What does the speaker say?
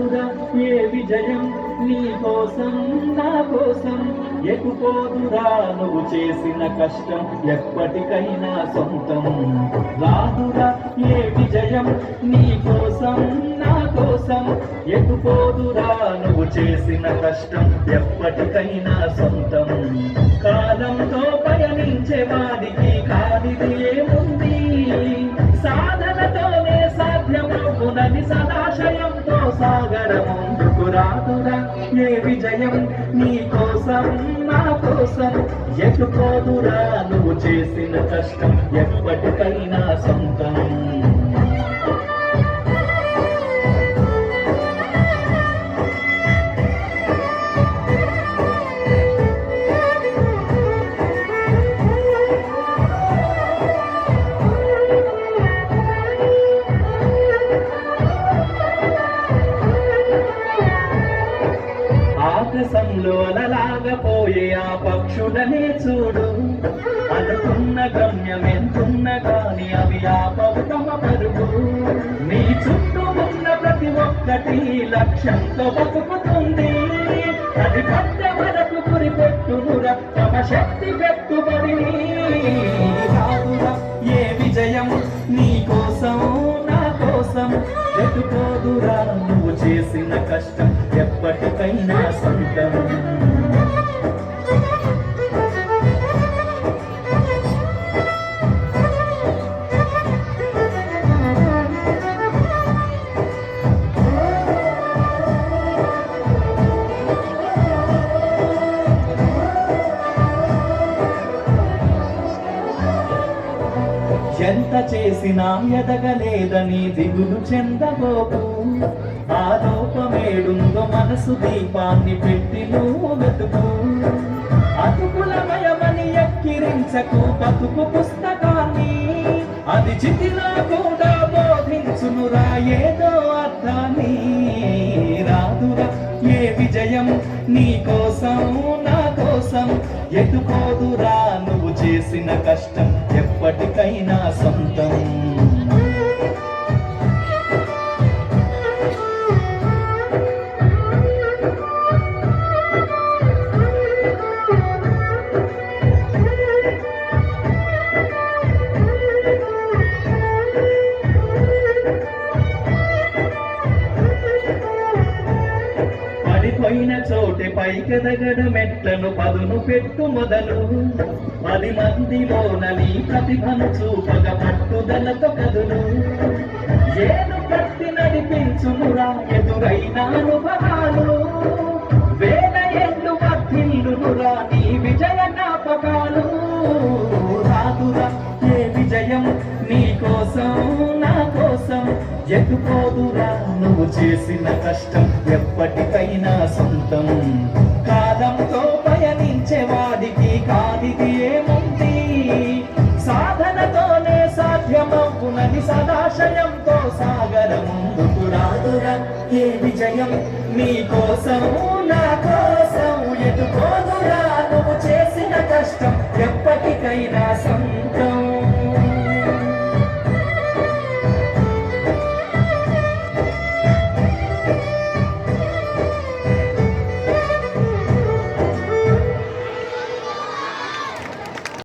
రాదురా ఏ విజయం నీ కోసం నా కోసం ఎటుపోదురా నువ్వు చేసిన కష్టం ఎప్పటికైనా సొంతం రాదురా ఏ విజయం నీ కోసం నా కోసం ఎటుపోదురా నువ్వు చేసిన కష్టం ఎప్పటికైనా సొంతం కాలంతో పయనించే వాడికి కాదిది ఏముంది సాధనతోనే సాధ్యమవునని సదాశయంతో సాగర ముందుకు రాదురా ఏ విజయం నీ కోసం నా కోసం ఎటుపోదురా నువ్వు చేసిన కష్టం ఎప్పటికైనా సొంతం ఆకాశంలో అలలాగపోయే ఆ పక్షుడనే చూడు అనుకున్న గమ్యం ఎంతున్న గాని అవి ఆపవు తమ పరుగు నీ చుట్టూ ఉన్న ప్రతి ఒక్కటి లక్ష్యంతో బతుకుతుంది అది పడ్డ వరకు గురిపెట్టునురా తమ శక్తి పెట్టుబడిని రాదురా ఏ విజయం నీ కోసం నా కోసం ఎటుపోదురా నువ్వు చేసిన కష్టం ఎప్పటికైనా సొంతం ఎంత చేసినా ఎదగలేదని దిగులు చెందబోకు ఆ లోపమేడుందో మనసు దీపాన్ని పెట్టి నువ్వు వెతుకు అతుకులమయమని ఎక్కిరించకు బతుకు పుస్తకాన్ని అది చితిలో కూడా బోధించునురా ఏదో అర్థాన్ని రాదురా ఏ విజయం నీ కోసం నా కోసం ఎటుపోదురా నువ్వు చేసిన కష్టం ఎప్పటికైనా సొంతం పడిపోయిన చోటే పైకెదగడ మెట్లను పదును పెట్టు మొదలు 10 మందిలోన నీ ప్రతిభను చూపగ పట్టుదలతో కదులు ఏను పట్టి నడిపించునురా ఎదురైన అనుభవాలు వేల ఏళ్ళు వర్ధిల్లునురా నీ విజయ జ్ఞాపకాలు రాదురా ఏ విజయం నీ కోసం నా కోసం ఎటుపోదురా నువ్వు చేసిన కష్టం ఎప్పటికైనా సొంతం కాలంతో పయనించే వాడికి కాదిది ఏముంది సాధనతోనే సాధ్యమవునని సదాశయంతో సాగర ముందుకు రాదురా ఏ విజయం నీ కోసం నా కోసం ఎటుపోదురా నువ్వు చేసిన కష్టం ఎప్పటికైనా సొంతం